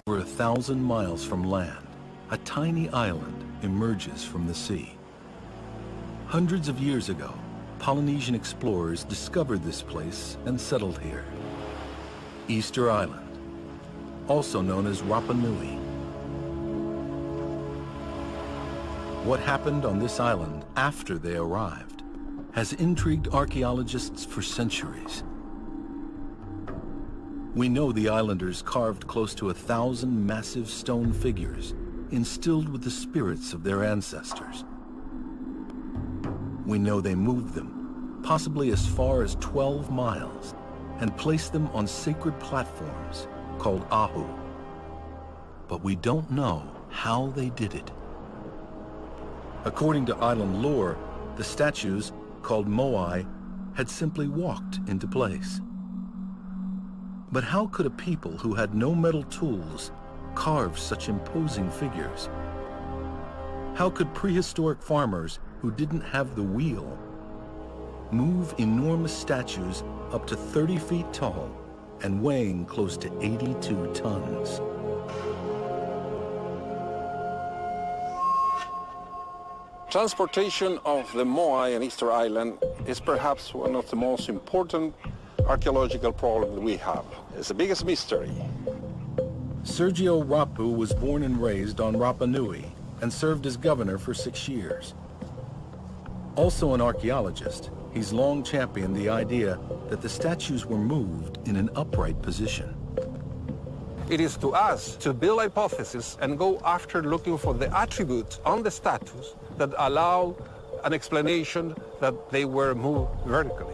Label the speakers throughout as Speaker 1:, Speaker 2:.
Speaker 1: Over 1,000 miles from land, a tiny island emerges from the sea. Hundreds of years ago, Polynesian explorers discovered this place and settled here. Easter Island, also known as Rapa Nui. What happened on this island after they arrived has intrigued archaeologists for centuries. We know the islanders carved close to 1,000 massive stone figures, instilled with the spirits of their ancestors. We know they moved them, possibly as far as 12 miles, and placed them on sacred platforms called ahu. But we don't know how they did it. According to island lore, the statues, called moai, had simply walked into place. But how could a people who had no metal tools carve such imposing figures? How could prehistoric farmers who didn't have the wheel move enormous statues up to 30 feet tall and weighing close to 82 tons?
Speaker 2: Transportation of the moai on Easter Island is perhaps one of the most important archaeological problems we have. It's the biggest mystery.
Speaker 1: Sergio Rapu was born and raised on Rapa Nui and served as governor for 6 years. Also an archaeologist, he's long championed the idea that the statues were moved in an upright position.
Speaker 2: It is to us to build hypotheses and go after looking for the attributes on the statues that allow an explanation that they were moved vertically.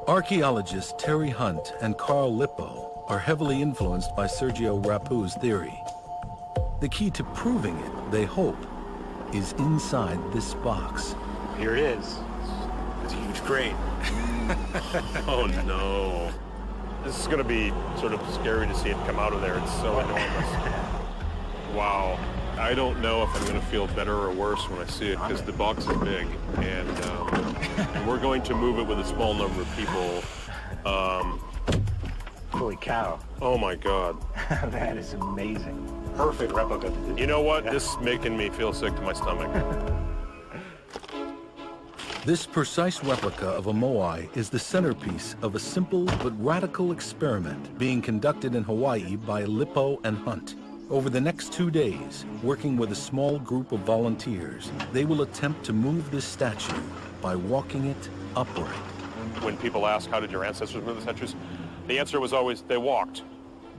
Speaker 1: Archaeologists Terry Hunt and Carl Lippo are heavily influenced by Sergio Rapu's theory. The key to proving it, they hope, is inside this box.
Speaker 3: Here it is. It's a huge crane.
Speaker 4: Oh no. This is going to be sort of scary to see it come out of there. It's so enormous. Wow. I don't know if I'm going to feel better or worse when I see it because the box is big and we're going to move it with a small number of people.
Speaker 3: Holy cow.
Speaker 4: Oh my God.
Speaker 3: That is amazing. Perfect replica.
Speaker 4: You know what? This is making me feel sick to my stomach.
Speaker 1: This precise replica of a moai is the centerpiece of a simple but radical experiment being conducted in Hawaii by Lippo and Hunt. Over the next 2 days, working with a small group of volunteers, they will attempt to move this statue by walking it upright.
Speaker 4: When people ask, how did your ancestors move the statues? The answer was always, they walked.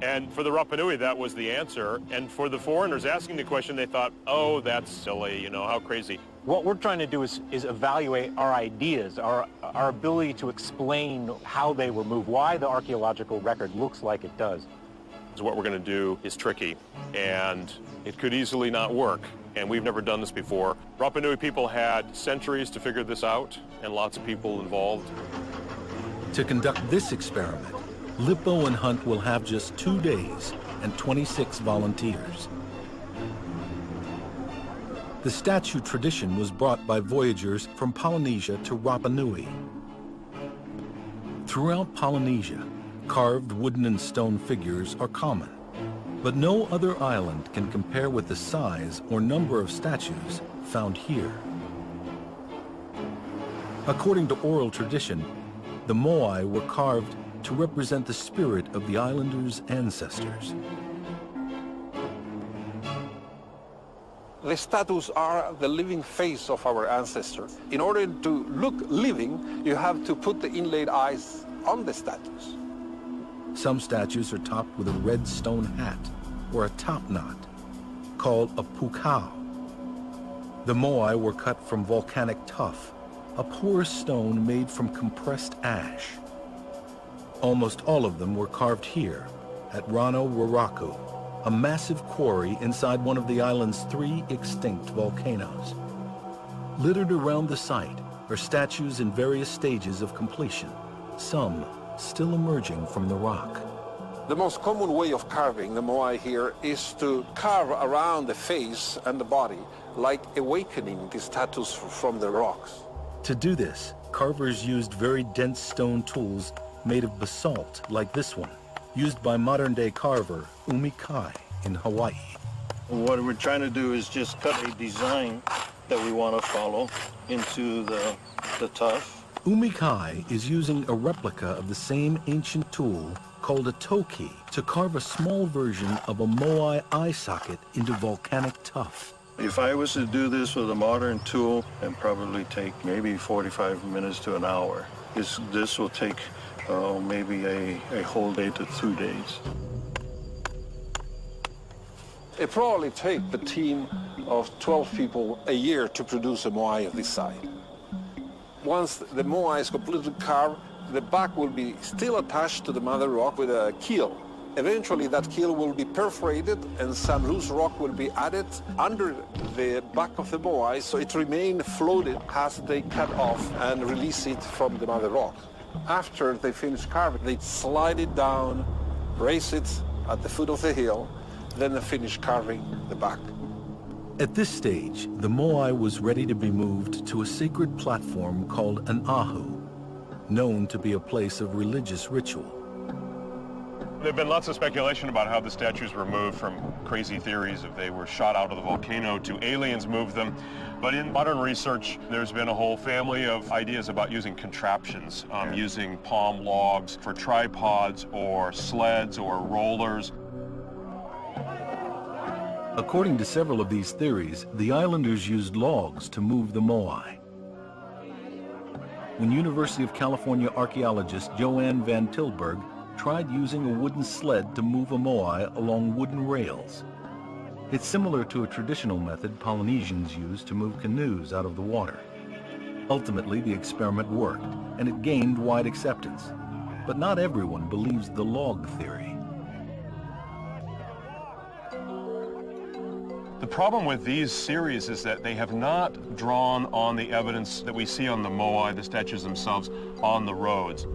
Speaker 4: And for the Rapa Nui, that was the answer. And for the foreigners asking the question, they thought, oh, that's silly, you know, how crazy.
Speaker 5: What we're trying to do is evaluate our ideas, our ability to explain how they were moved, why the archaeological record looks like it does.
Speaker 4: So what we're going to do is tricky, and it could easily not work. And we've never done this before. Rapa Nui people had centuries to figure this out, and lots of people involved.
Speaker 1: To conduct this experiment, Lippo and Hunt will have just 2 days and 26 volunteers. The statue tradition was brought by voyagers from Polynesia to Rapa Nui. Throughout Polynesia, carved wooden and stone figures are common, but no other island can compare with the size or number of statues found here. According to oral tradition, the moai were carved to represent the spirit of the islanders' ancestors.
Speaker 2: The statues are the living face of our ancestors. In order to look living, you have to put the inlaid eyes on the statues.
Speaker 1: Some statues are topped with a red stone hat or a top knot, called a pukao. The moai were cut from volcanic tuff, a porous stone made from compressed ash. Almost all of them were carved here at Rano Waraku, a massive quarry inside one of the island's 3 extinct volcanoes. Littered around the site are statues in various stages of completion, some still emerging from the rock.
Speaker 2: The most common way of carving the moai here is to carve around the face and the body, like awakening the statues from the rocks.
Speaker 1: To do this, carvers used very dense stone tools made of basalt like this one, used by modern-day carver Umi Kai in Hawaii.
Speaker 6: What we're trying to do is just cut a design that we want to follow into the tuff.
Speaker 1: Umi Kai is using a replica of the same ancient tool called a toki to carve a small version of a moai eye socket into volcanic tuff.
Speaker 6: If I was to do this with a modern tool, it'd probably take maybe 45 minutes to an hour. This will take maybe a whole day to 2 days.
Speaker 2: It probably takes a team of 12 people a year to produce a moai of this size. Once the moai is completely carved, the back will be still attached to the mother rock with a keel. Eventually that keel will be perforated and some loose rock will be added under the back of the moai so it remains floated as they cut off and release it from the mother rock. After they finish carving, they slide it down, raise it at the foot of the hill, then they finish carving the back.
Speaker 1: At this stage, the moai was ready to be moved to a sacred platform called an ahu, known to be a place of religious ritual.
Speaker 4: There have been lots of speculation about how the statues were moved, from crazy theories if they were shot out of the volcano to aliens moved them. But in modern research, there's been a whole family of ideas about using contraptions, using palm logs for tripods or sleds or rollers.
Speaker 1: According to several of these theories, the islanders used logs to move the moai. When University of California archaeologist Joanne Van Tilburg tried using a wooden sled to move a moai along wooden rails. It's similar to a traditional method Polynesians used to move canoes out of the water. Ultimately, the experiment worked, and it gained wide acceptance. But not everyone believes the log theory.
Speaker 4: The problem with these series is that they have not drawn on the evidence that we see on the moai, the statues themselves, on the roads.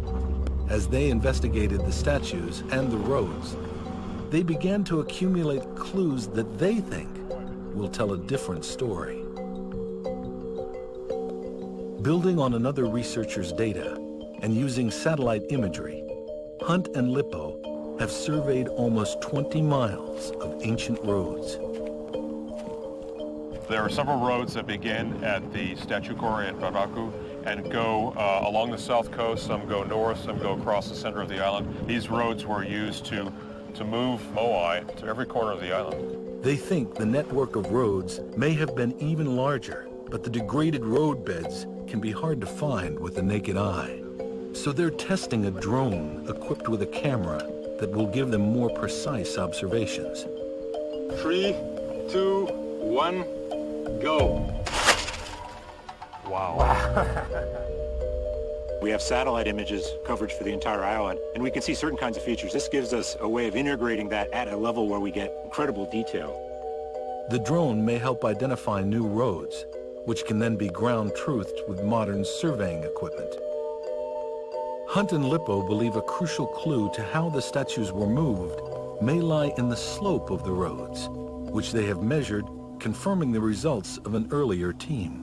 Speaker 1: As they investigated the statues and the roads, they began to accumulate clues that they think will tell a different story. Building on another researcher's data and using satellite imagery, Hunt and Lippo have surveyed almost 20 miles of ancient roads.
Speaker 4: There are several roads that begin at the statue quarry at Raraku and go along the south coast. Some go north, some go across the center of the island. These roads were used to move moai to every corner of the island.
Speaker 1: They think the network of roads may have been even larger, but the degraded road beds can be hard to find with the naked eye. So they're testing a drone equipped with a camera that will give them more precise observations.
Speaker 6: 3, 2, 1, go.
Speaker 4: Wow.
Speaker 5: We have satellite images coverage for the entire island, and we can see certain kinds of features. This gives us a way of integrating that at a level where we get incredible detail.
Speaker 1: The drone may help identify new roads, which can then be ground-truthed with modern surveying equipment. Hunt and Lippo believe a crucial clue to how the statues were moved may lie in the slope of the roads, which they have measured, confirming the results of an earlier team.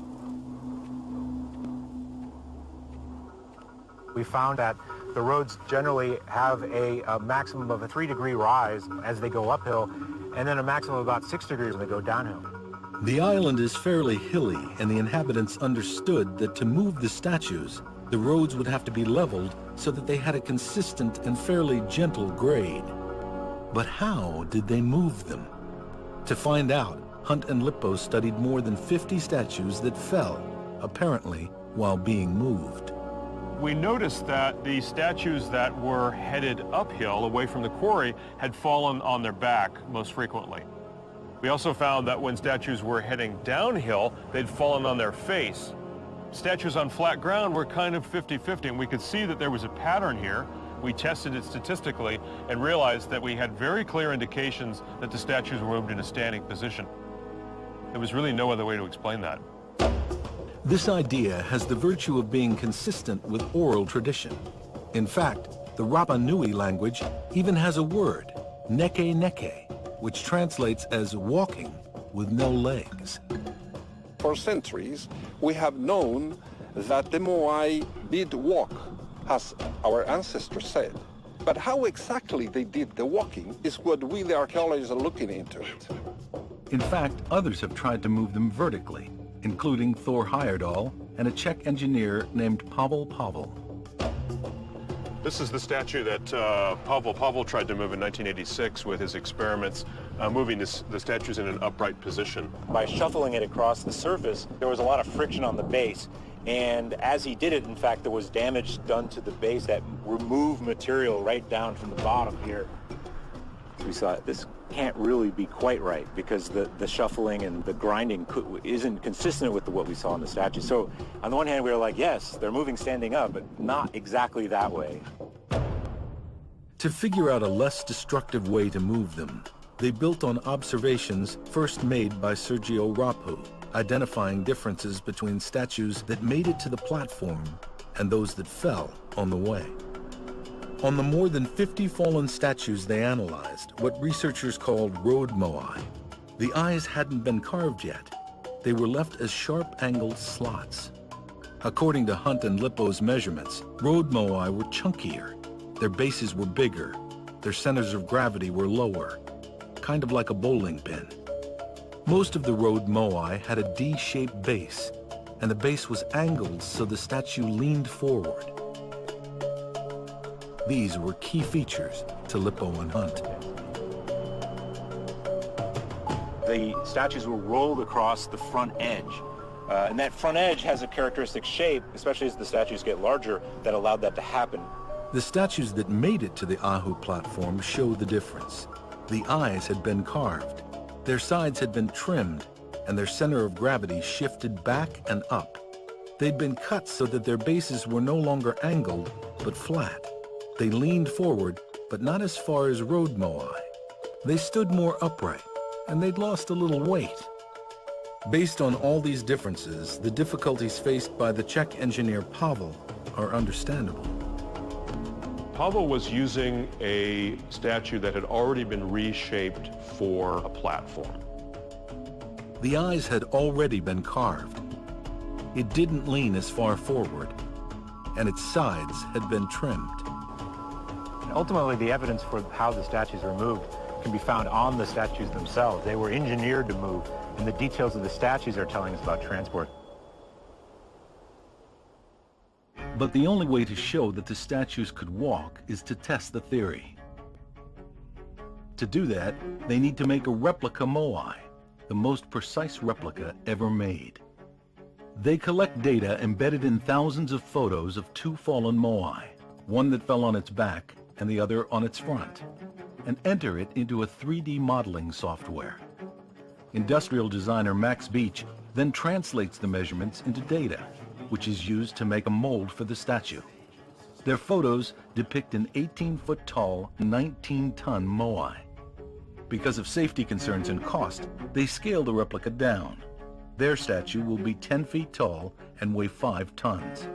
Speaker 5: We found that the roads generally have a maximum of a 3-degree rise as they go uphill, and then a maximum of about 6 degrees when they go downhill.
Speaker 1: The island is fairly hilly, and the inhabitants understood that to move the statues, the roads would have to be leveled so that they had a consistent and fairly gentle grade. But how did they move them? To find out, Hunt and Lippo studied more than 50 statues that fell, apparently while being moved.
Speaker 4: We noticed that the statues that were headed uphill away from the quarry had fallen on their back most frequently. We also found that when statues were heading downhill, they'd fallen on their face. Statues on flat ground were kind of 50-50, and we could see that there was a pattern here. We tested it statistically and realized that we had very clear indications that the statues were moved in a standing position. There was really no other way to explain that.
Speaker 1: This idea has the virtue of being consistent with oral tradition. In fact, the Rapa Nui language even has a word, neke neke, which translates as walking with no legs.
Speaker 2: For centuries, we have known that the Moai did walk, as our ancestors said. But how exactly they did the walking is what we, the archaeologists, are looking into it.
Speaker 1: In fact, others have tried to move them vertically, including Thor Heyerdahl and a Czech engineer named Pavel Pavel.
Speaker 4: This is the statue that Pavel Pavel tried to move in 1986 with his experiments, moving the statues in an upright position.
Speaker 5: By shuffling it across the surface, there was a lot of friction on the base. And as he did it, in fact, there was damage done to the base that removed material right down from the bottom here. We saw this can't really be quite right because the shuffling and the grinding isn't consistent with what we saw in the statue. So on the one hand, we were like, yes, they're moving standing up, but not exactly that way.
Speaker 1: To figure out a less destructive way to move them, they built on observations first made by Sergio Rapu, identifying differences between statues that made it to the platform and those that fell on the way. On the more than 50 fallen statues they analyzed, what researchers called road moai, the eyes hadn't been carved yet. They were left as sharp-angled slots. According to Hunt and Lippo's measurements, road moai were chunkier. Their bases were bigger. Their centers of gravity were lower, kind of like a bowling pin. Most of the road moai had a D-shaped base, and the base was angled so the statue leaned forward. These were key features to Lippo and Hunt.
Speaker 5: The statues were rolled across the front edge. And that front edge has a characteristic shape, especially as the statues get larger, that allowed that to happen.
Speaker 1: The statues that made it to the Ahu platform show the difference. The eyes had been carved, their sides had been trimmed, and their center of gravity shifted back and up. They'd been cut so that their bases were no longer angled, but flat. They leaned forward, but not as far as road moai. They stood more upright, and they'd lost a little weight. Based on all these differences, the difficulties faced by the Czech engineer Pavel are understandable.
Speaker 4: Pavel was using a statue that had already been reshaped for a platform.
Speaker 1: The eyes had already been carved. It didn't lean as far forward, and its sides had been trimmed.
Speaker 5: Ultimately, the evidence for how the statues were moved can be found on the statues themselves. They were engineered to move, and the details of the statues are telling us about transport.
Speaker 1: But the only way to show that the statues could walk is to test the theory. To do that, they need to make a replica moai, the most precise replica ever made. They collect data embedded in thousands of photos of two fallen moai, one that fell on its back and the other on its front, and enter it into a 3D modeling software. Industrial designer Max Beach then translates the measurements into data, which is used to make a mold for the statue. Their photos depict an 18-foot-tall, 19-ton moai. Because of safety concerns and cost, they scale the replica down. Their statue will be 10 feet tall and weigh 5 tons,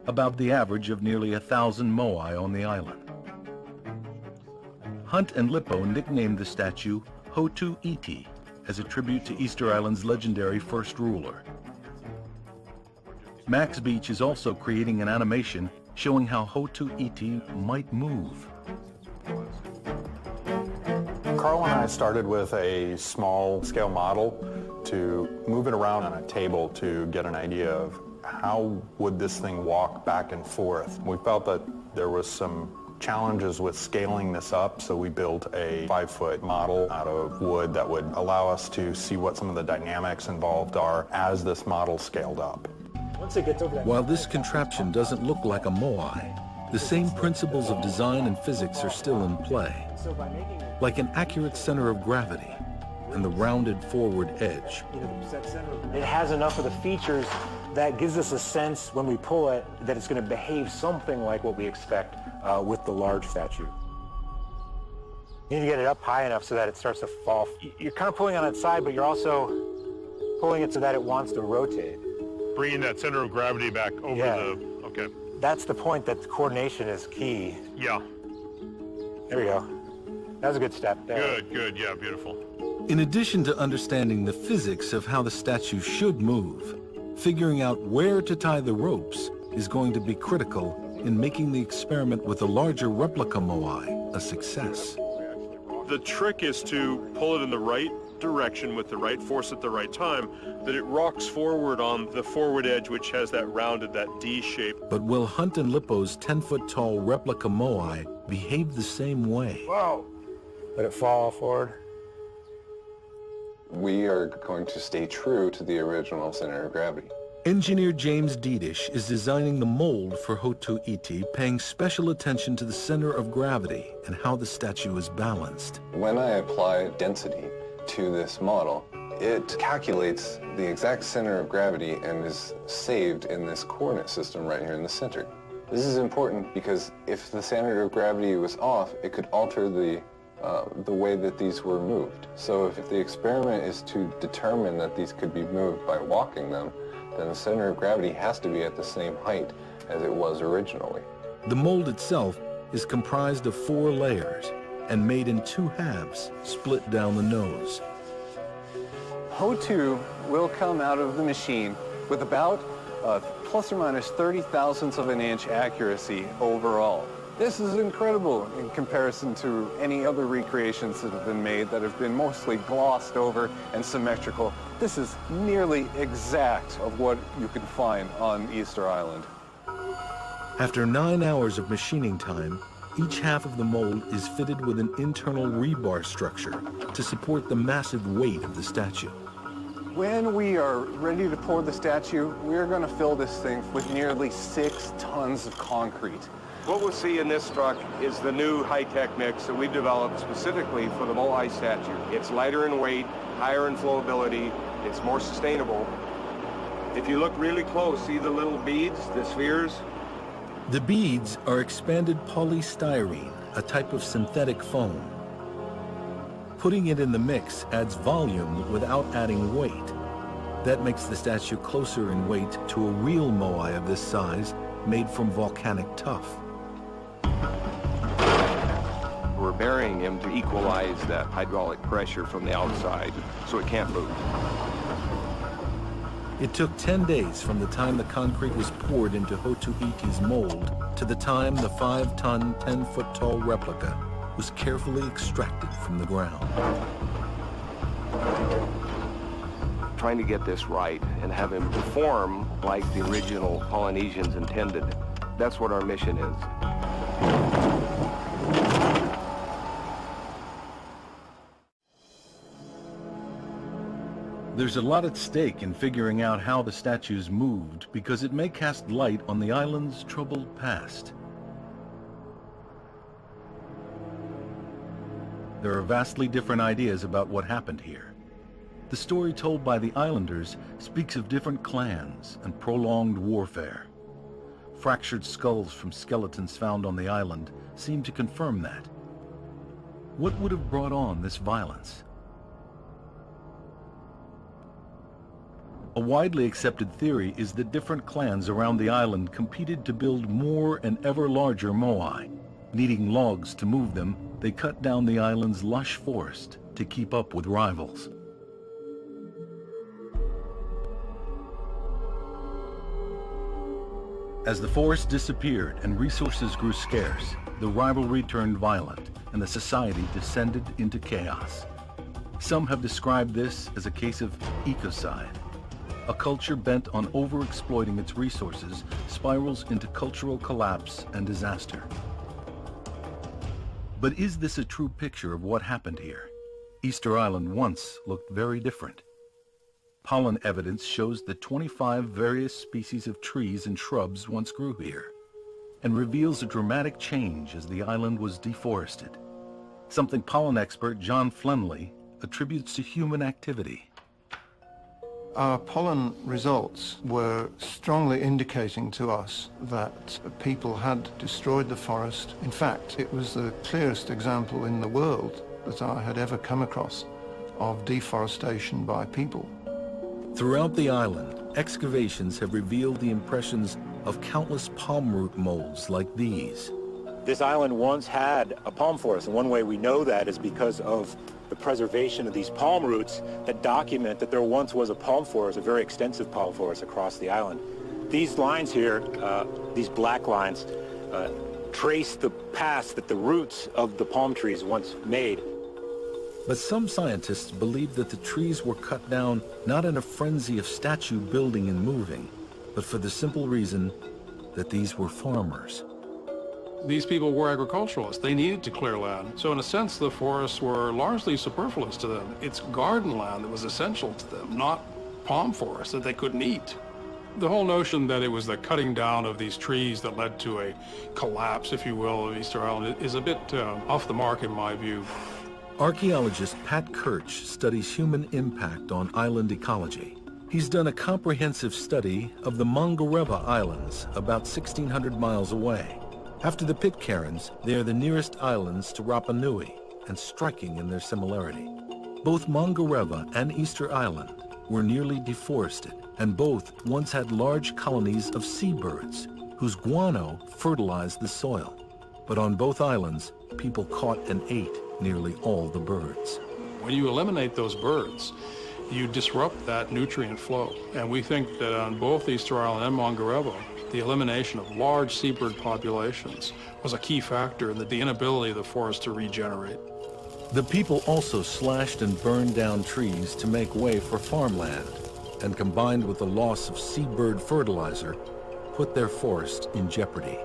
Speaker 1: about the average of nearly 1,000 moai on the island. Hunt and Lippo nicknamed the statue Hotu Iti as a tribute to Easter Island's legendary first ruler. Max Beach is also creating an animation showing how Hotu Iti might move.
Speaker 7: Carl and I started with a small-scale model to move it around on a table to get an idea of how would this thing walk back and forth. We felt that there was some challenges with scaling this up, so we built a 5-foot model out of wood that would allow us to see what some of the dynamics involved are as this model scaled up.
Speaker 1: While this contraption doesn't look like a moai, the same principles of design and physics are still in play, like an accurate center of gravity and the rounded forward edge.
Speaker 5: It has enough of the features that gives us a sense when we pull it that it's going to behave something like what we expect with the large statue. You need to get it up high enough so that it starts to fall. You're kind of pulling on its side, but you're also pulling it so that it wants to rotate.
Speaker 4: Bringing that center of gravity back over okay.
Speaker 5: That's the point, that the coordination is key.
Speaker 4: Yeah.
Speaker 5: There we go. That was a good step there.
Speaker 4: Good, yeah, beautiful.
Speaker 1: In addition to understanding the physics of how the statue should move, Figuring out where to tie the ropes is going to be critical in making the experiment with the larger replica moai a success.
Speaker 4: The trick is to pull it in the right direction with the right force at the right time, that it rocks forward on the forward edge, which has that rounded, that D shape.
Speaker 1: But will Hunt and Lippo's 10-foot-tall replica moai behave the same way?
Speaker 3: Whoa! Let it fall forward.
Speaker 8: We are going to stay true to the original center of gravity.
Speaker 1: Engineer James Diedish is designing the mold for Hotu Iti, paying special attention to the center of gravity and how the statue is balanced.
Speaker 8: When I apply density to this model, it calculates the exact center of gravity and is saved in this coordinate system right here in the center. This is important because if the center of gravity was off, it could alter the way that these were moved. So if the experiment is to determine that these could be moved by walking them, then the center of gravity has to be at the same height as it was originally.
Speaker 1: The mold itself is comprised of 4 layers and made in 2 halves, split down the nose.
Speaker 9: Hotu will come out of the machine with about plus or minus 30 thousandths of an inch accuracy overall. This is incredible in comparison to any other recreations that have been made that have been mostly glossed over and symmetrical. This is nearly exact of what you can find on Easter Island.
Speaker 1: After 9 hours of machining time, each half of the mold is fitted with an internal rebar structure to support the massive weight of the statue.
Speaker 9: When we are ready to pour the statue, we're going to fill this thing with nearly 6 tons of concrete.
Speaker 10: What we'll see in this truck is the new high-tech mix that we've developed specifically for the moai statue. It's lighter in weight, higher in flowability, it's more sustainable. If you look really close, see the little beads, the spheres?
Speaker 1: The beads are expanded polystyrene, a type of synthetic foam. Putting it in the mix adds volume without adding weight. That makes the statue closer in weight to a real moai of this size made from volcanic tuff.
Speaker 10: We're burying him to equalize that hydraulic pressure from the outside so it can't move.
Speaker 1: It took 10 days from the time the concrete was poured into Hotu Iti's mold to the time the 5-ton, 10-foot-tall replica was carefully extracted from the ground.
Speaker 10: Trying to get this right and have him perform like the original Polynesians intended. That's what our mission is.
Speaker 1: There's a lot at stake in figuring out how the statues moved because it may cast light on the island's troubled past. There are vastly different ideas about what happened here. The story told by the islanders speaks of different clans and prolonged warfare. Fractured skulls from skeletons found on the island seem to confirm that. What would have brought on this violence? A widely accepted theory is that different clans around the island competed to build more and ever larger moai. Needing logs to move them, they cut down the island's lush forest to keep up with rivals. As the forest disappeared and resources grew scarce, the rivalry turned violent and the society descended into chaos. Some have described this as a case of ecocide. A culture bent on overexploiting its resources spirals into cultural collapse and disaster. But is this a true picture of what happened here? Easter Island once looked very different. Pollen evidence shows that 25 various species of trees and shrubs once grew here, and reveals a dramatic change as the island was deforested, something pollen expert John Flenley attributes to human activity.
Speaker 6: Our pollen results were strongly indicating to us that people had destroyed the forest. In fact, it was the clearest example in the world that I had ever come across of deforestation by people.
Speaker 1: Throughout the island, excavations have revealed the impressions of countless palm root molds like these.
Speaker 5: This island once had a palm forest, and one way we know that is because of the preservation of these palm roots that document that there once was a palm forest, a very extensive palm forest across the island. These lines here, these black lines, trace the paths that the roots of the palm trees once made.
Speaker 1: But some scientists believe that the trees were cut down not in a frenzy of statue building and moving, but for the simple reason that these were farmers.
Speaker 11: These people were agriculturalists. They needed to clear land. So in a sense, the forests were largely superfluous to them. It's garden land that was essential to them, not palm forests that they couldn't eat. The whole notion that it was the cutting down of these trees that led to a collapse, if you will, of Easter Island is a bit off the mark in my view.
Speaker 1: Archaeologist Pat Kirch studies human impact on island ecology. He's done a comprehensive study of the Mangareva Islands, about 1,600 miles away. After the Pitcairns, they are the nearest islands to Rapa Nui, and striking in their similarity. Both Mangareva and Easter Island were nearly deforested, and both once had large colonies of seabirds, whose guano fertilized the soil. But on both islands, people caught and ate nearly all the birds.
Speaker 11: When you eliminate those birds, you disrupt that nutrient flow. And we think that on both Easter Island and Mangareva, the elimination of large seabird populations was a key factor in the inability of the forest to regenerate.
Speaker 1: The people also slashed and burned down trees to make way for farmland, and combined with the loss of seabird fertilizer, put their forest in jeopardy.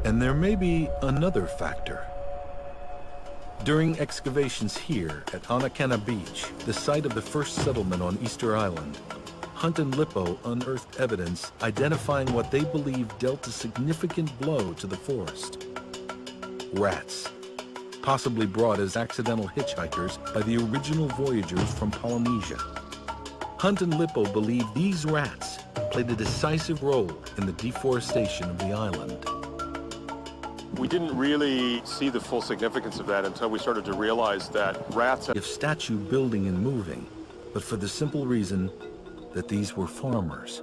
Speaker 1: And there may be another factor. During excavations here at Anakana Beach, the site of the first settlement on Easter Island, Hunt and Lippo unearthed evidence identifying what they believe dealt a significant blow to the forest. Rats, possibly brought as accidental hitchhikers by the original voyagers from Polynesia. Hunt and Lippo believe these rats played a decisive role in the deforestation of the island.
Speaker 4: We didn't really see the full significance of that until we started to realize that rats...
Speaker 1: Of statue building and moving, but for the simple reason that these were farmers.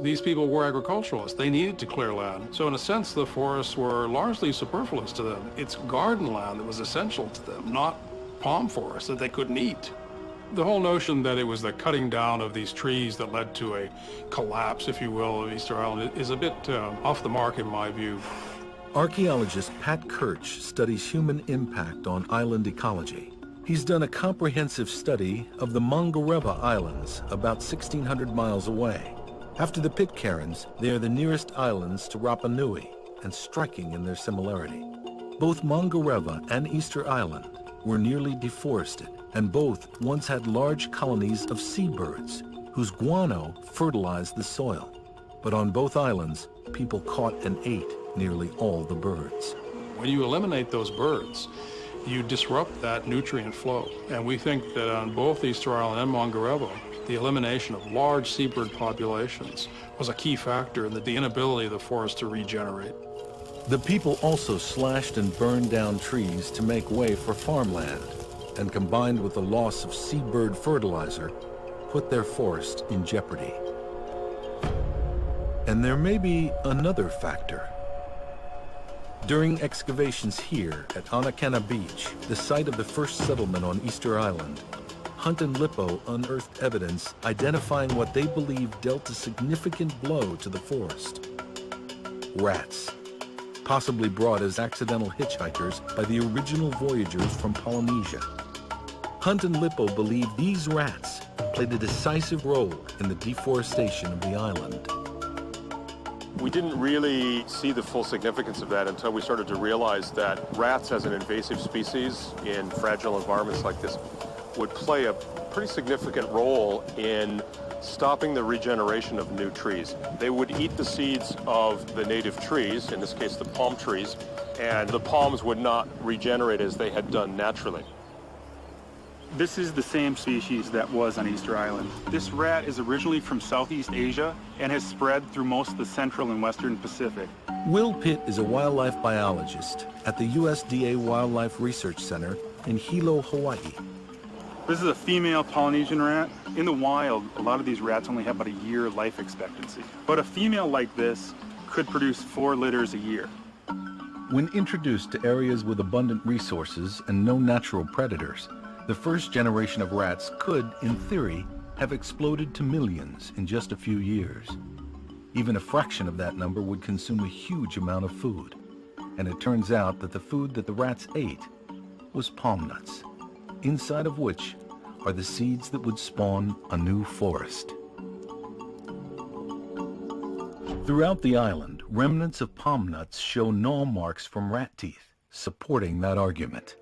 Speaker 11: These people were agriculturalists. They needed to clear land. So in a sense, the forests were largely superfluous to them. It's garden land that was essential to them, not palm forests that they couldn't eat. The whole notion that it was the cutting down of these trees that led to a collapse, if you will, of Easter Island is a bit off the mark in my view.
Speaker 1: Archaeologist Pat Kirch studies human impact on island ecology. He's done a comprehensive study of the Mangareva Islands, about 1,600 miles away. After the Pitcairns, they are the nearest islands to Rapa Nui, and striking in their similarity. Both Mangareva and Easter Island were nearly deforested, and both once had large colonies of seabirds, whose guano fertilized the soil. But on both islands, people caught and ate nearly all the birds.
Speaker 11: When you eliminate those birds, you disrupt that nutrient flow. And we think that on both Easter Island and Mangareva, the elimination of large seabird populations was a key factor in the inability of the forest to regenerate.
Speaker 1: The people also slashed and burned down trees to make way for farmland, and combined with the loss of seabird fertilizer, put their forest in jeopardy. And there may be another factor. During excavations here at Anakana Beach, the site of the first settlement on Easter Island, Hunt and Lippo unearthed evidence identifying what they believe dealt a significant blow to the forest. Rats, possibly brought as accidental hitchhikers by the original voyagers from Polynesia. Hunt and Lippo believe these rats played a decisive role in the deforestation of the island.
Speaker 4: We didn't really see the full significance of that until we started to realize that rats as an invasive species in fragile environments like this would play a pretty significant role in stopping the regeneration of new trees. They would eat the seeds of the native trees, in this case the palm trees, and the palms would not regenerate as they had done naturally.
Speaker 12: This is the same species that was on Easter Island. This rat is originally from Southeast Asia and has spread through most of the Central and Western Pacific.
Speaker 1: Will Pitt is a wildlife biologist at the USDA Wildlife Research Center in Hilo, Hawaii.
Speaker 12: This is a female Polynesian rat. In the wild, a lot of these rats only have about a year life expectancy. But a female like this could produce 4 litters a year.
Speaker 1: When introduced to areas with abundant resources and no natural predators, the first generation of rats could, in theory, have exploded to millions in just a few years. Even a fraction of that number would consume a huge amount of food. And it turns out that the food that the rats ate was palm nuts, inside of which are the seeds that would spawn a new forest. Throughout the island, remnants of palm nuts show gnaw marks from rat teeth, supporting that argument.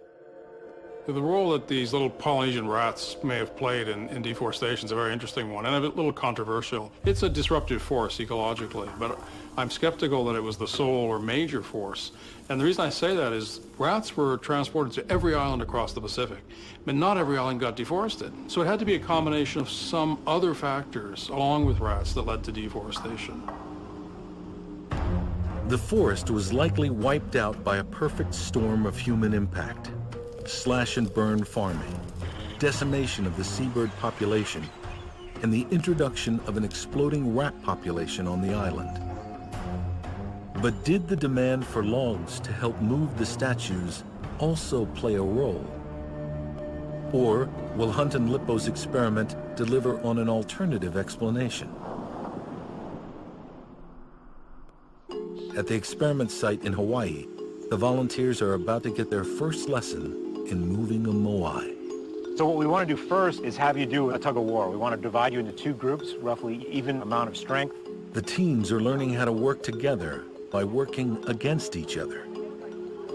Speaker 11: The role that these little Polynesian rats may have played in deforestation is a very interesting one and a little controversial. It's a disruptive force ecologically, but I'm skeptical that it was the sole or major force. And the reason I say that is rats were transported to every island across the Pacific, but not every island got deforested. So it had to be a combination of some other factors along with rats that led to deforestation.
Speaker 1: The forest was likely wiped out by a perfect storm of human impact. Slash and burn farming, decimation of the seabird population, and the introduction of an exploding rat population on the island. But did the demand for logs to help move the statues also play a role? Or will Hunt and Lippo's experiment deliver on an alternative explanation? At the experiment site in Hawaii, the volunteers are about to get their first lesson in moving a moai.
Speaker 5: So what we want to do first is have you do a tug of war. We want to divide you into two groups, roughly even amount of strength.
Speaker 1: The teams are learning how to work together by working against each other.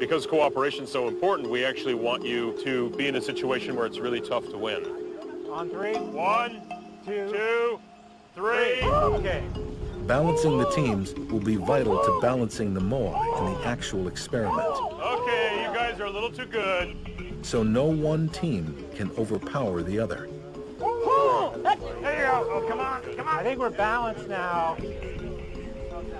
Speaker 4: Because cooperation is so important, we actually want you to be in a situation where it's really tough to win.
Speaker 5: On three.
Speaker 4: 1, 2, 3.
Speaker 5: Okay.
Speaker 1: Balancing the teams will be vital to balancing the moai in the actual experiment.
Speaker 4: Okay, you guys are a little too good.
Speaker 1: So no one team can overpower the other.
Speaker 5: There you go. Oh, come on, come on. I think we're balanced now.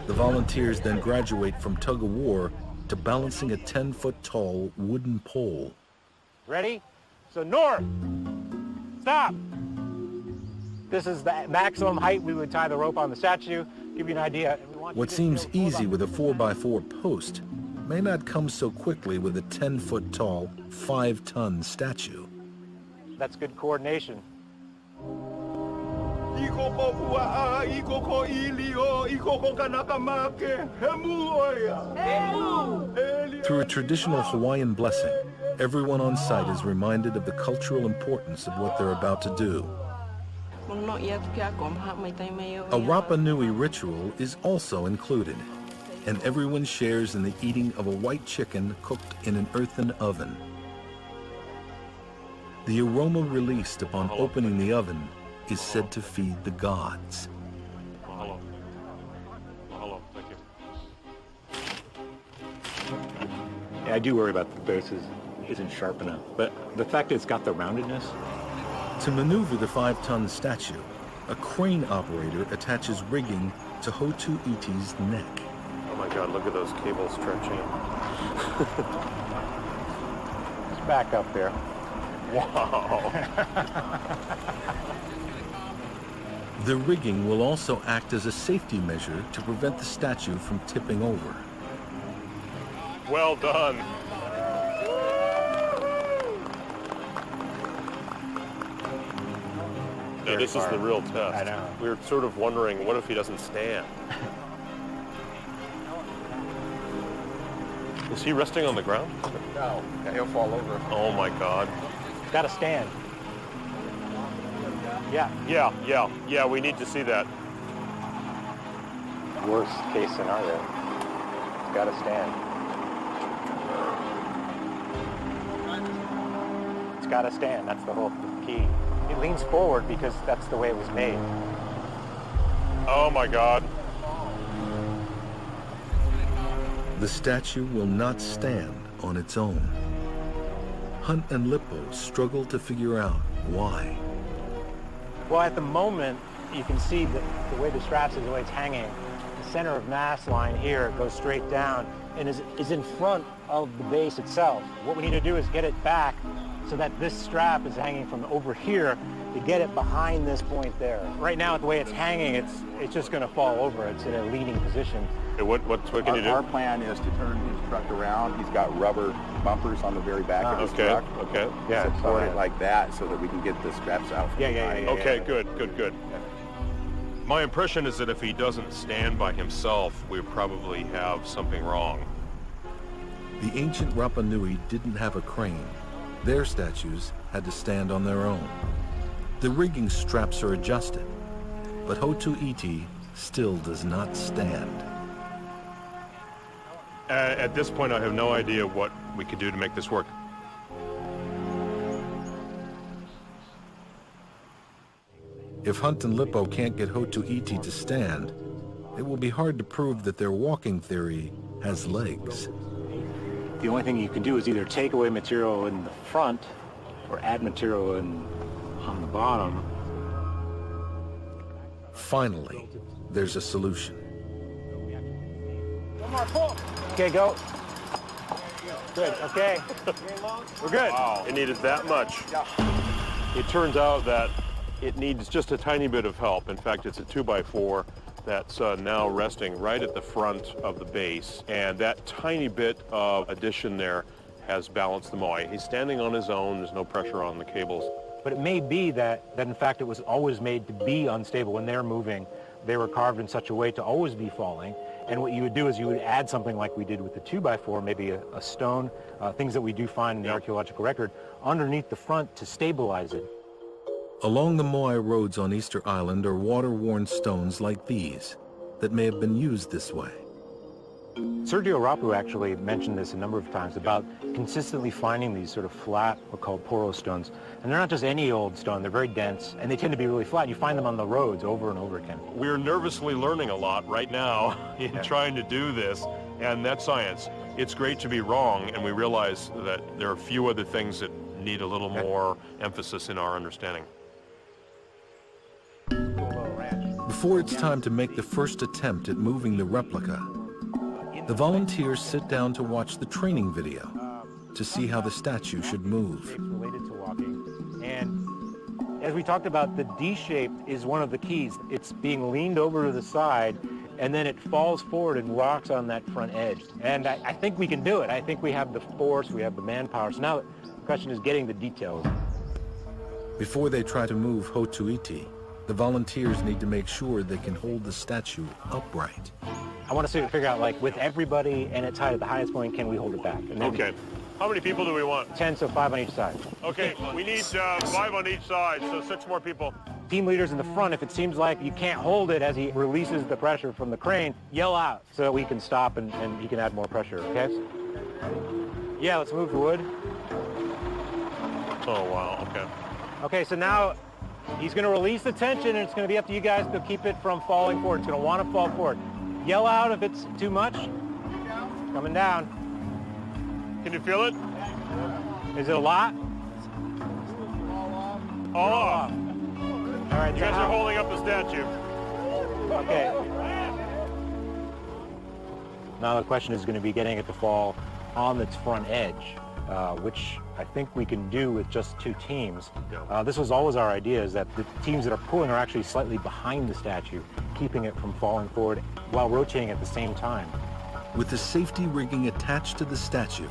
Speaker 1: The volunteers then graduate from tug of war to balancing a 10-foot tall wooden pole.
Speaker 5: Ready? So north. Stop. This is the maximum height we would tie the rope on the statue. Give you an idea.
Speaker 1: What seems easy with a 4x4 post may not come so quickly with a 10-foot tall, 5-ton statue.
Speaker 5: That's good coordination.
Speaker 1: Through a traditional Hawaiian blessing, everyone on site is reminded of the cultural importance of what they're about to do. A Rapa Nui ritual is also included, and everyone shares in the eating of a white chicken cooked in an earthen oven. The aroma released upon opening the oven is said to feed the gods.
Speaker 4: Mahalo. Mahalo, thank you.
Speaker 5: Yeah, I do worry about the base isn't sharp enough, but the fact it's got the roundedness.
Speaker 1: To maneuver the 5-ton statue, a crane operator attaches rigging to Hotu Iti's neck.
Speaker 4: Oh my God, look at those cables stretching.
Speaker 5: It's back up there.
Speaker 4: Wow.
Speaker 1: The rigging will also act as a safety measure to prevent the statue from tipping over.
Speaker 4: Well done. Yeah, this is the real test.
Speaker 5: I know.
Speaker 4: We were sort of wondering, what if he doesn't stand? Is he resting on the ground?
Speaker 3: No, he'll fall over.
Speaker 4: Oh my God.
Speaker 5: Got to stand. Yeah.
Speaker 4: Yeah, we need to see that.
Speaker 5: Worst case scenario. It's got to stand. It's got to stand. That's the whole key. It leans forward because that's the way it was made.
Speaker 4: Oh my God.
Speaker 1: The statue will not stand on its own. Hunt and Lippo struggle to figure out why.
Speaker 5: Well, at the moment, you can see that the way the straps is, the way it's hanging, the center of mass line here goes straight down and is in front of the base itself. What we need to do is get it back so that this strap is hanging from over here to get it behind this point there. Right now, the way it's hanging, it's just going to fall over. It's in a leaning position.
Speaker 4: Okay, what can you do?
Speaker 3: Our plan is to turn his truck around. He's got rubber bumpers on the very back of his truck.
Speaker 4: Okay.
Speaker 5: Yeah,
Speaker 3: support it like that so that we can get the straps out from behind.
Speaker 4: Okay, good. My impression is that if he doesn't stand by himself, we probably have something wrong.
Speaker 1: The ancient Rapa Nui didn't have a crane. Their statues had to stand on their own. The rigging straps are adjusted, but Hotu Iti still does not stand.
Speaker 4: At this point, I have no idea what we could do to make this work.
Speaker 1: If Hunt and Lippo can't get Hotu Iti to stand, it will be hard to prove that their walking theory has legs.
Speaker 5: The only thing you can do is either take away material in the front or add material on the bottom.
Speaker 1: Finally, there's a solution.
Speaker 5: One more pull. Okay, go. Good, okay. We're good.
Speaker 4: Wow, it needed that much. It turns out that it needs just a tiny bit of help. In fact, it's a 2x4 that's now resting right at the front of the base, and that tiny bit of addition there has balanced the moai. He's standing on his own, there's no pressure on the cables.
Speaker 5: But it may be that in fact it was always made to be unstable. When they're moving, they were carved in such a way to always be falling. And what you would do is you would add something like we did with the 2x4, maybe a stone, things that we do find in the archaeological record, underneath the front to stabilize it.
Speaker 1: Along the Moai roads on Easter Island are water-worn stones like these that may have been used this way.
Speaker 5: Sergio Rapu actually mentioned this a number of times about consistently finding these sort of flat, what are called poro stones. And they're not just any old stone, they're very dense, and they tend to be really flat. You find them on the roads over and over again.
Speaker 4: We're nervously learning a lot right now in trying to do this, and that's science. It's great to be wrong, and we realize that there are a few other things that need a little more emphasis in our understanding.
Speaker 1: Before it's time to make the first attempt at moving the replica, the volunteers sit down to watch the training video to see how the statue should move.
Speaker 5: Related to walking. And as we talked about, the D shape is one of the keys. It's being leaned over to the side, and then it falls forward and rocks on that front edge. And I think we can do it. I think we have the force, we have the manpower. So now the question is getting the details.
Speaker 1: Before they try to move Hotu Iti, the volunteers need to make sure they can hold the statue upright.
Speaker 5: I want to figure out, like, with everybody and its height at the highest point, can we hold it back? And then
Speaker 4: Okay. How many people do we want?
Speaker 5: 10, so 5 on each side.
Speaker 4: Okay, we need 5 on each side, so 6 more people.
Speaker 5: Team leaders in the front, if it seems like you can't hold it as he releases the pressure from the crane, yell out so that we can stop and he can add more pressure, okay? Yeah, let's move the wood.
Speaker 4: Oh, wow, okay.
Speaker 5: Okay, so now he's going to release the tension, and it's going to be up to you guys to keep it from falling forward. It's going to want to fall forward. Yell out if it's too much. Coming down.
Speaker 4: Can you feel it?
Speaker 5: Is it a lot?
Speaker 4: All off.
Speaker 5: All right,
Speaker 4: You guys are holding up the statue.
Speaker 5: Okay. Now the question is going to be getting it to fall on its front edge, which I think we can do with just 2 teams. This was always our idea, is that the teams that are pulling are actually slightly behind the statue, keeping it from falling forward while rotating at the same time.
Speaker 1: With the safety rigging attached to the statue,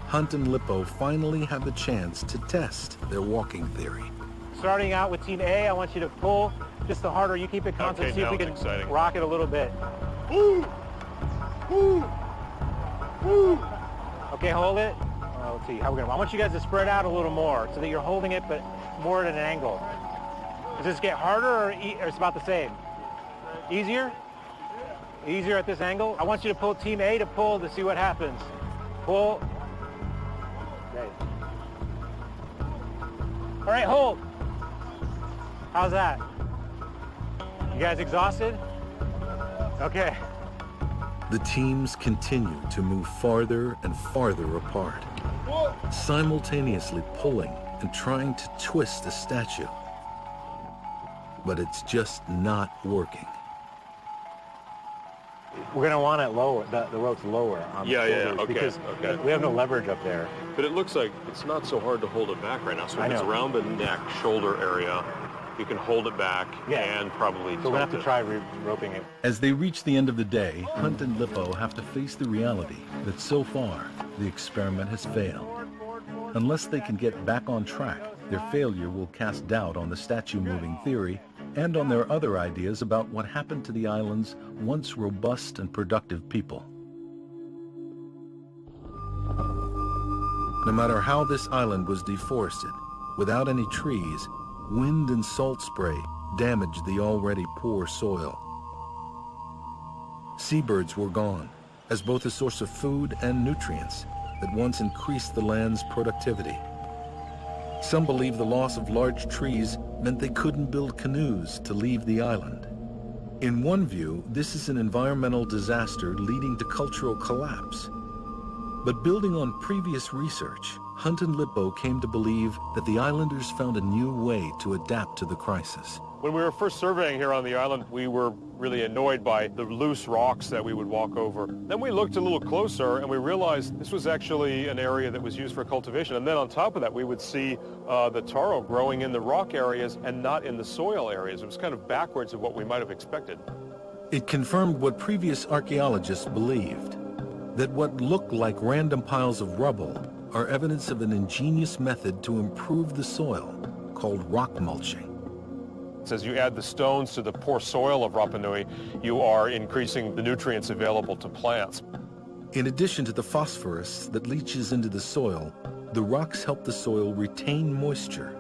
Speaker 1: Hunt and Lippo finally have the chance to test their walking theory.
Speaker 5: Starting out with Team A, I want you to pull. Just the harder you keep it constant, see if we can rock it a little bit.
Speaker 4: Woo! Woo! Woo!
Speaker 5: Okay, hold it. Let's see how we're gonna. I want you guys to spread out a little more so that you're holding it, but more at an angle. Does this get harder, or it's about the same? Easier? Easier at this angle. I want you to pull Team A to pull to see what happens. Pull. Okay. All right, hold. How's that? You guys exhausted? Okay.
Speaker 1: The teams continue to move farther and farther apart, simultaneously pulling and trying to twist the statue. But it's just not working.
Speaker 5: We're going to want it lower, the ropes lower on the shoulders,
Speaker 4: okay,
Speaker 5: because
Speaker 4: okay.
Speaker 5: we have no leverage up there.
Speaker 4: But it looks like it's not so hard to hold it back right now. So if it's around the neck, shoulder area, you can hold it back and probably
Speaker 5: So we'll have to try roping it.
Speaker 1: As they reach the end of the day, Hunt and Lippo have to face the reality that so far, the experiment has failed. Unless they can get back on track, their failure will cast doubt on the statue-moving theory and on their other ideas about what happened to the island's once robust and productive people. No matter how this island was deforested, without any trees, wind and salt spray damaged the already poor soil. Seabirds were gone, as both a source of food and nutrients that once increased the land's productivity. Some believe the loss of large trees meant they couldn't build canoes to leave the island. In one view, this is an environmental disaster leading to cultural collapse. But building on previous research, Hunt and Lippo came to believe that the islanders found a new way to adapt to the crisis.
Speaker 4: When we were first surveying here on the island, we were really annoyed by the loose rocks that we would walk over. Then we looked a little closer and we realized this was actually an area that was used for cultivation. And then on top of that, we would see the taro growing in the rock areas and not in the soil areas. It was kind of backwards of what we might have expected.
Speaker 1: It confirmed what previous archaeologists believed, that what looked like random piles of rubble are evidence of an ingenious method to improve the soil called rock mulching.
Speaker 4: As you add the stones to the poor soil of Rapa Nui, you are increasing the nutrients available to plants.
Speaker 1: In addition to the phosphorus that leaches into the soil, the rocks help the soil retain moisture.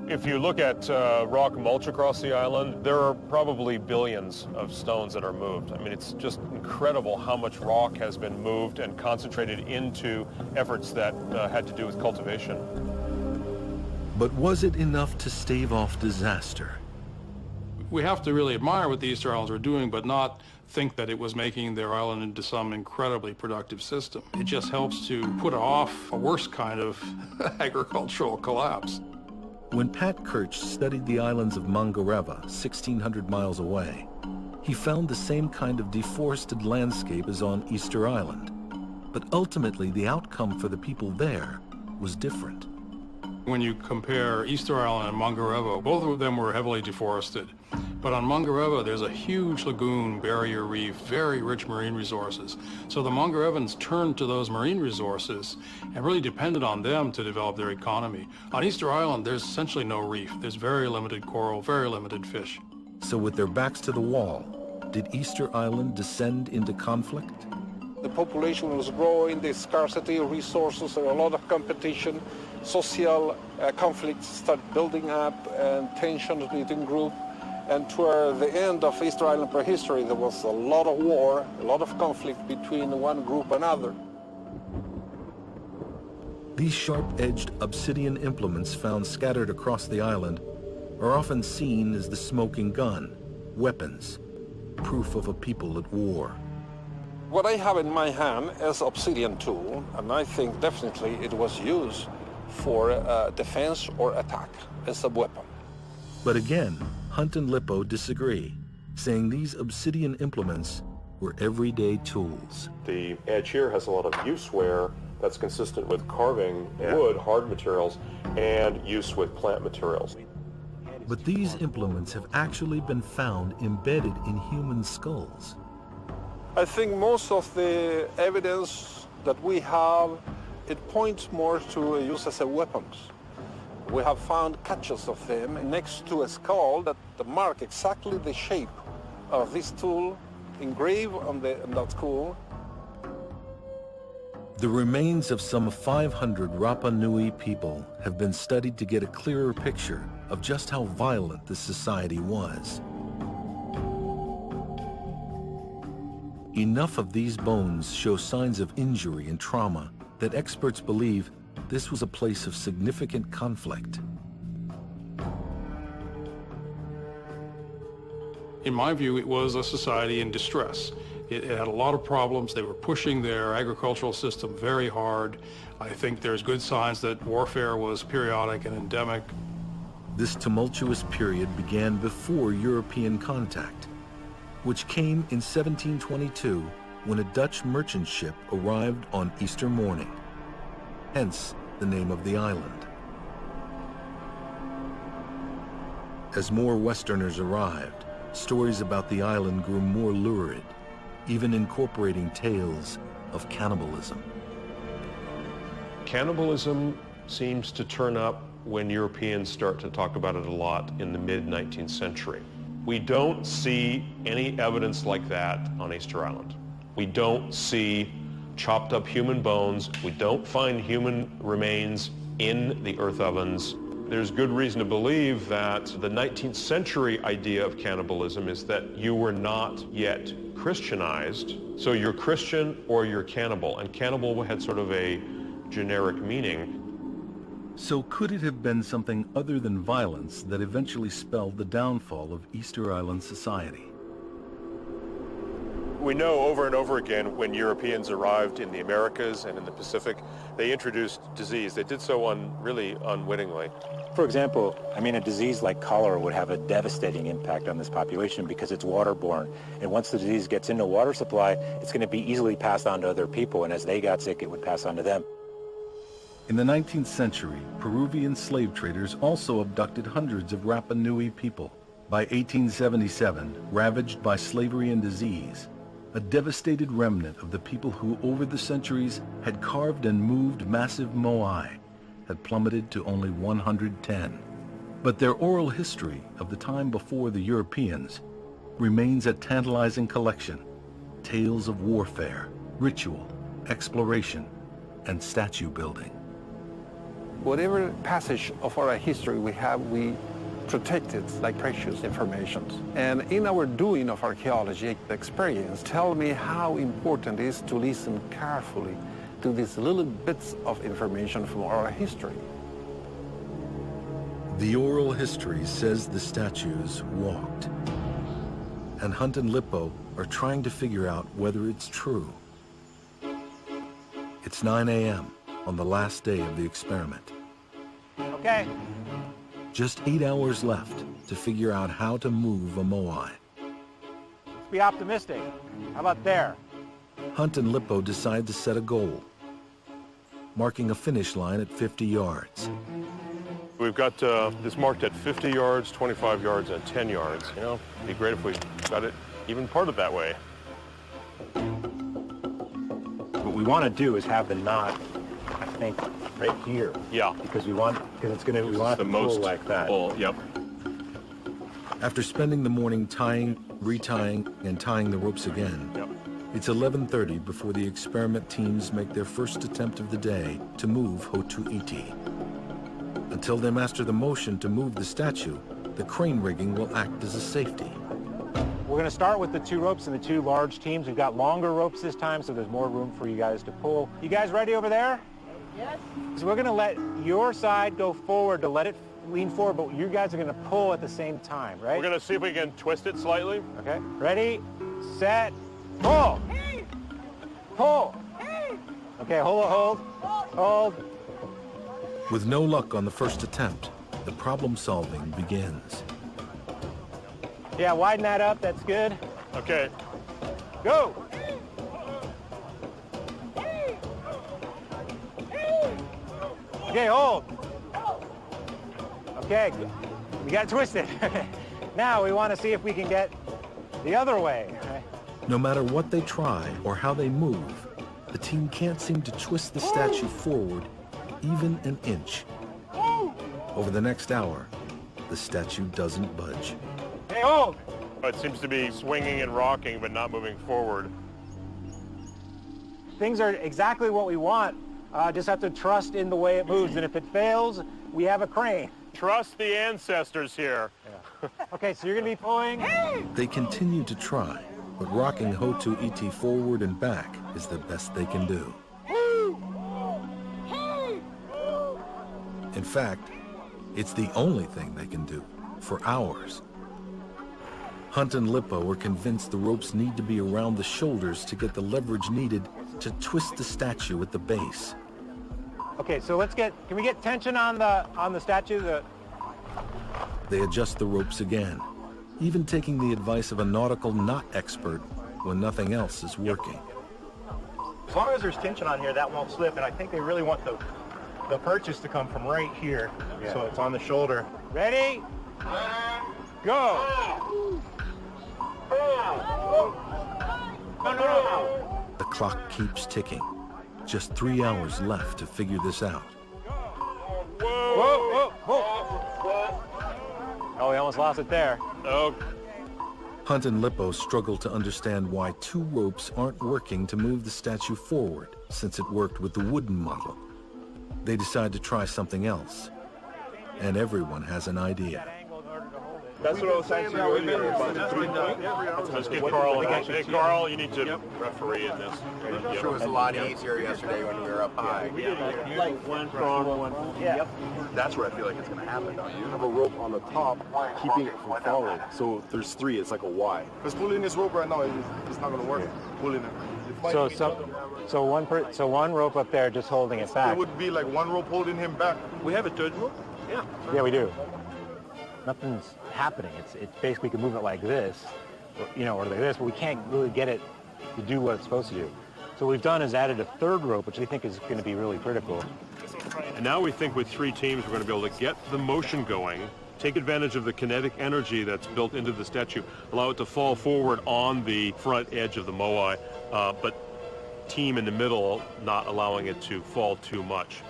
Speaker 4: If you look at rock mulch across the island, there are probably billions of stones that are moved. I mean, it's just incredible how much rock has been moved and concentrated into efforts that had to do with cultivation.
Speaker 1: But was it enough to stave off disaster?
Speaker 11: We have to really admire what the Easter Islands were doing, but not think that it was making their island into some incredibly productive system. It just helps to put off a worse kind of agricultural collapse.
Speaker 1: When Pat Kirch studied the islands of Mangareva, 1,600 miles away, he found the same kind of deforested landscape as on Easter Island. But ultimately, the outcome for the people there was different.
Speaker 11: When you compare Easter Island and Mangareva, both of them were heavily deforested. But on Mangareva, there's a huge lagoon, barrier reef, very rich marine resources. So the Mangarevans turned to those marine resources and really depended on them to develop their economy. On Easter Island, there's essentially no reef. There's very limited coral, very limited fish.
Speaker 1: So with their backs to the wall, did Easter Island descend into conflict?
Speaker 2: The population was growing, the scarcity of resources, there were a lot of competition, social conflicts started building up and tensions between groups. And toward the end of Easter Island prehistory, there was a lot of war, a lot of conflict between one group and another.
Speaker 1: These sharp-edged obsidian implements found scattered across the island are often seen as the smoking gun, weapons, proof of a people at war.
Speaker 2: What I have in my hand is an obsidian tool, and I think definitely it was used for defense or attack as a weapon.
Speaker 1: But again, Hunt and Lippo disagree, saying these obsidian implements were everyday tools.
Speaker 4: The edge here has a lot of use wear that's consistent with carving wood, hard materials, and use with plant materials.
Speaker 1: But these implements have actually been found embedded in human skulls.
Speaker 2: I think most of the evidence that we have, it points more to use as a weapons. We have found catches of them next to a skull that mark exactly the shape of this tool engraved on that skull.
Speaker 1: The remains of some 500 Rapa Nui people have been studied to get a clearer picture of just how violent this society was. Enough of these bones show signs of injury and trauma that experts believe this was a place of significant conflict.
Speaker 11: In my view, it was a society in distress. It had a lot of problems. They were pushing their agricultural system very hard. I think there's good signs that warfare was periodic and endemic.
Speaker 1: This tumultuous period began before European contact. which came in 1722 when a Dutch merchant ship arrived on Easter morning, hence the name of the island. As more Westerners arrived, stories about the island grew more lurid, even incorporating tales of cannibalism.
Speaker 4: Cannibalism seems to turn up when Europeans start to talk about it a lot in the mid-19th century. We don't see any evidence like that on Easter Island. We don't see chopped up human bones. We don't find human remains in the earth ovens. There's good reason to believe that the 19th century idea of cannibalism is that you were not yet Christianized, so you're Christian or you're cannibal, and cannibal had sort of a generic meaning.
Speaker 1: So could it have been something other than violence that eventually spelled the downfall of Easter Island society?
Speaker 4: We know over and over again when Europeans arrived in the Americas and in the Pacific, they introduced disease. They did so really unwittingly.
Speaker 5: For example, a disease like cholera would have a devastating impact on this population because it's waterborne. And once the disease gets into water supply, it's going to be easily passed on to other people. And as they got sick, it would pass on to them.
Speaker 1: In the 19th century, Peruvian slave traders also abducted hundreds of Rapa Nui people. By 1877, ravaged by slavery and disease, a devastated remnant of the people who over the centuries had carved and moved massive moai had plummeted to only 110. But their oral history of the time before the Europeans remains a tantalizing collection. Tales of warfare, ritual, exploration, and statue building.
Speaker 6: Whatever passage of our history we have, we protect it like precious information. And in our doing of archaeology experience, tell me how important it is to listen carefully to these little bits of information from our history.
Speaker 1: The oral history says the statues walked, and Hunt and Lippo are trying to figure out whether it's true. It's 9 a.m. on the last day of the experiment.
Speaker 5: Okay.
Speaker 1: Just 8 hours left to figure out how to move a moai.
Speaker 5: Let's be optimistic. How about there?
Speaker 1: Hunt and Lippo decide to set a goal, marking a finish line at 50 yards.
Speaker 4: We've got this marked at 50 yards, 25 yards, and 10 yards. It'd be great if we got it even parted that way.
Speaker 5: What we want to do is have the knot, I think, right here.
Speaker 4: Yeah.
Speaker 5: Because we want it to pull like that.
Speaker 4: Yep.
Speaker 1: After spending the morning tying, retying, and tying the ropes again,
Speaker 4: Yep.
Speaker 1: It's 11:30 before the experiment teams make their first attempt of the day to move Hotu Iti. Until they master the motion to move the statue, the crane rigging will act as a safety.
Speaker 5: We're going to start with the two ropes and the two large teams. We've got longer ropes this time, so there's more room for you guys to pull. You guys ready over there? Yes. So we're going to let your side go forward to let it lean forward, but you guys are going to pull at the same time, right?
Speaker 4: We're going to see if we can twist it slightly.
Speaker 5: Okay. Ready, set, pull. Pull. Okay, hold.
Speaker 1: With no luck on the first attempt, the problem solving begins.
Speaker 5: Yeah, widen that up, that's good.
Speaker 4: Okay.
Speaker 5: Go. Okay, hold. Okay, we got twisted. Now we want to see if we can get the other way.
Speaker 1: No matter what they try or how they move, the team can't seem to twist the statue forward even an inch. Over the next hour, the statue doesn't budge.
Speaker 5: Hey, hold!
Speaker 4: It seems to be swinging and rocking, but not moving forward.
Speaker 5: Things are exactly what we want. Just have to trust in the way it moves, and if it fails, we have a crane.
Speaker 4: Trust the ancestors here.
Speaker 5: Yeah. Okay, so you're gonna be pulling.
Speaker 1: They continue to try, but rocking Hotu Iti forward and back is the best they can do. In fact, it's the only thing they can do for hours. Hunt and Lippo were convinced the ropes need to be around the shoulders to get the leverage needed to twist the statue at the base.
Speaker 5: Okay, so can we get tension on the statue?
Speaker 1: They adjust the ropes again. even taking the advice of a nautical knot expert when nothing else is working.
Speaker 5: As long as there's tension on here, that won't slip, and I think they really want the purchase to come from right here, so it's on the shoulder. Ready? Go!
Speaker 1: The clock keeps ticking. Just 3 hours left to figure this out.
Speaker 5: Whoa, whoa, whoa! Oh, we almost lost it there.
Speaker 4: Oh.
Speaker 1: Hunt and Lippo struggle to understand why 2 ropes aren't working to move the statue forward, since it worked with the wooden model. They decide to try something else, and everyone has an idea.
Speaker 10: That's what I was saying to you earlier about the 3-point.
Speaker 4: Let's get Carl. Hey, Carl, you need to referee in this.
Speaker 3: It was a lot easier yesterday when we were up high.
Speaker 10: Like one strong one.
Speaker 5: Yeah.
Speaker 3: That's where I feel like it's going to happen, don't you?
Speaker 10: You have a rope on the top keeping it from falling. So if there's 3, it's like a Y. Because pulling this rope right now, it's not going to work. Pulling it.
Speaker 5: So one rope up there just holding it back.
Speaker 10: It would be like one rope holding him back. We have a 3rd rope? Yeah.
Speaker 5: Yeah, we do. Nothing's happening. It's basically we can move it like this, or like this, but we can't really get it to do what it's supposed to do. So what we've done is added a 3rd rope, which we think is going to be really critical.
Speaker 4: And now we think with 3 teams, we're going to be able to get the motion going, take advantage of the kinetic energy that's built into the statue, allow it to fall forward on the front edge of the moai, but team in the middle, not allowing it to fall too much.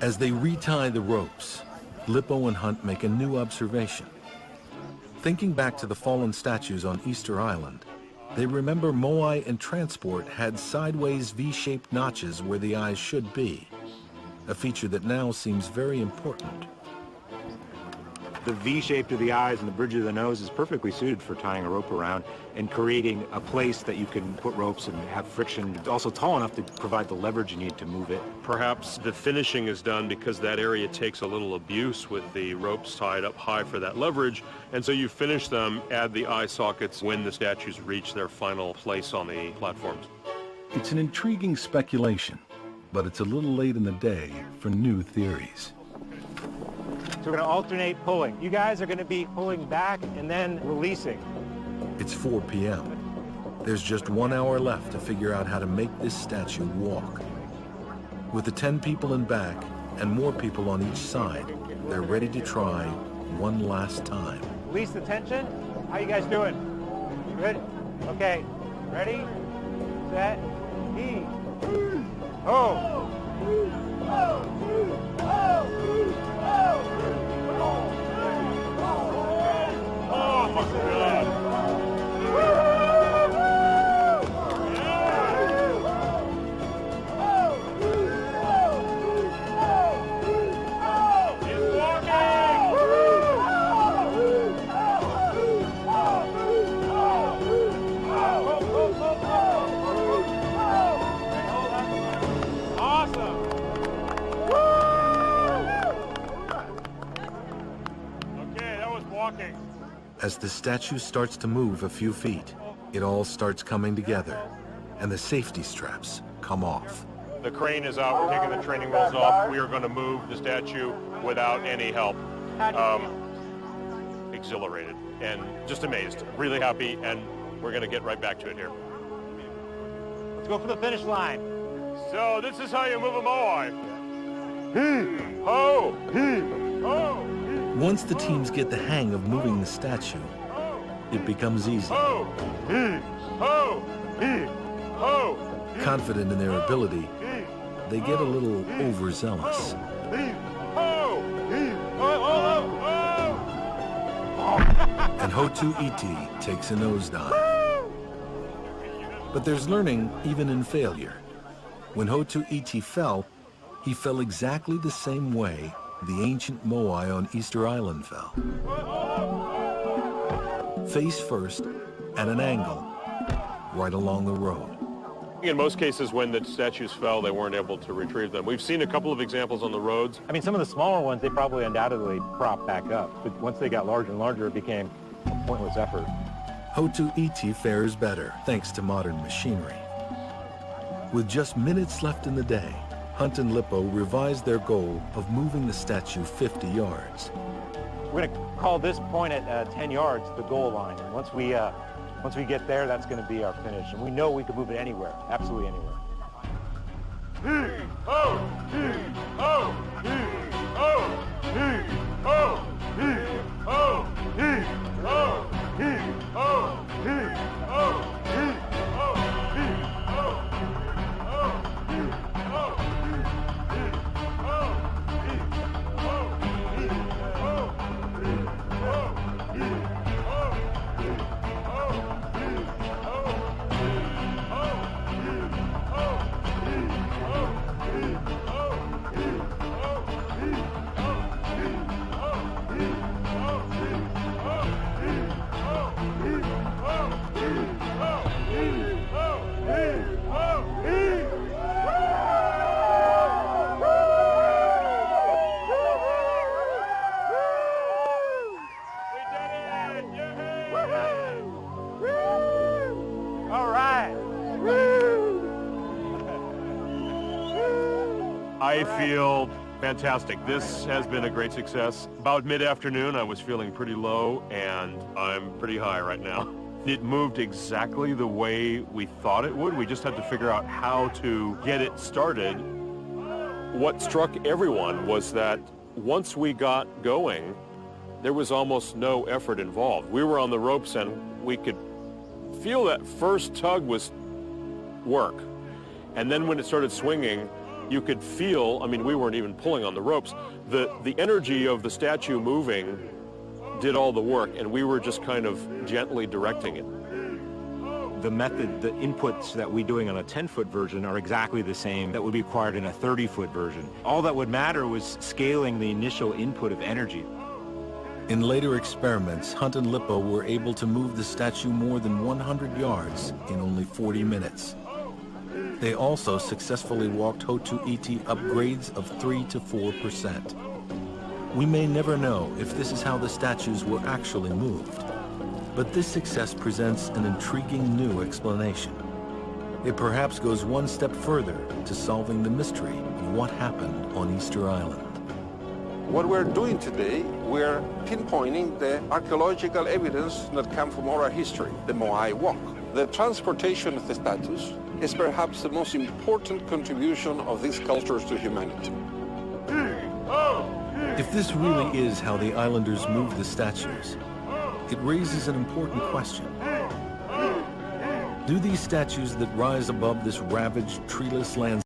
Speaker 1: As they retie the ropes, Lippo and Hunt make a new observation. Thinking back to the fallen statues on Easter Island, they remember moai and transport had sideways V-shaped notches where the eyes should be, a feature that now seems very important.
Speaker 5: The V shape to the eyes and the bridge of the nose is perfectly suited for tying a rope around and creating a place that you can put ropes and have friction, also tall enough to provide the leverage you need to move it.
Speaker 4: Perhaps the finishing is done because that area takes a little abuse with the ropes tied up high for that leverage, and so you finish them, add the eye sockets when the statues reach their final place on the platforms.
Speaker 1: It's an intriguing speculation, but it's a little late in the day for new theories.
Speaker 5: So we're going to alternate pulling. You guys are going to be pulling back and then releasing.
Speaker 1: It's 4 p.m. There's just 1 hour left to figure out how to make this statue walk. With the 10 people in back and more people on each side, they're ready to try one last time.
Speaker 5: Release the tension. How you guys doing? Good? Okay. Ready? Set. E. Oh.
Speaker 1: As the statue starts to move a few feet, it all starts coming together, and the safety straps come off.
Speaker 4: The crane is out, we're taking the training wheels off. We are going to move the statue without any help. Exhilarated and just amazed, really happy, and we're going to get right back to it here.
Speaker 5: Let's go for the finish line.
Speaker 4: So this is how you move a moai. Ho! Ho!
Speaker 1: Once the teams get the hang of moving the statue, it becomes easy. Confident in their ability, they get a little overzealous. And Hotu Iti takes a nosedive. But there's learning even in failure. When Hotu Iti fell, he fell exactly the same way the ancient moai on Easter Island fell. Face first, at an angle, right along the road.
Speaker 4: In most cases, when the statues fell, they weren't able to retrieve them. We've seen a couple of examples on the roads.
Speaker 5: I mean, some of the smaller ones, they probably undoubtedly propped back up. But once they got larger and larger, it became a pointless effort.
Speaker 1: Hotu Iti fares better, thanks to modern machinery. With just minutes left in the day, Hunt and Lippo revised their goal of moving the statue 50 yards.
Speaker 5: We're going to call this point at 10 yards the goal line. And once we get there, that's going to be our finish. And we know we can move it anywhere, absolutely anywhere.
Speaker 4: I feel fantastic. This has been a great success. About mid-afternoon, I was feeling pretty low, and I'm pretty high right now. It moved exactly the way we thought it would. We just had to figure out how to get it started. What struck everyone was that once we got going, there was almost no effort involved. We were on the ropes, and we could feel that first tug was work. And then when it started swinging, you could feel, I mean, we weren't even pulling on the ropes, the energy of the statue moving did all the work, and we were just kind of gently directing it.
Speaker 13: The method, the inputs that we're doing on a 10-foot version are exactly the same that would be required in a 30-foot version. All that would matter was scaling the initial input of energy.
Speaker 1: In later experiments, Hunt and Lippo were able to move the statue more than 100 yards in only 40 minutes. They also successfully walked Ho-To-Iti up grades of 3 to 4%. We may never know if this is how the statues were actually moved, but this success presents an intriguing new explanation. It perhaps goes one step further to solving the mystery of what happened on Easter Island.
Speaker 2: What we're doing today, we're pinpointing the archaeological evidence that come from oral history, the Moai Walk. The transportation of the statues is perhaps the most important contribution of these cultures to humanity.
Speaker 1: If this really is how the islanders moved the statues, it raises an important question. Do these statues that rise above this ravaged, treeless landscape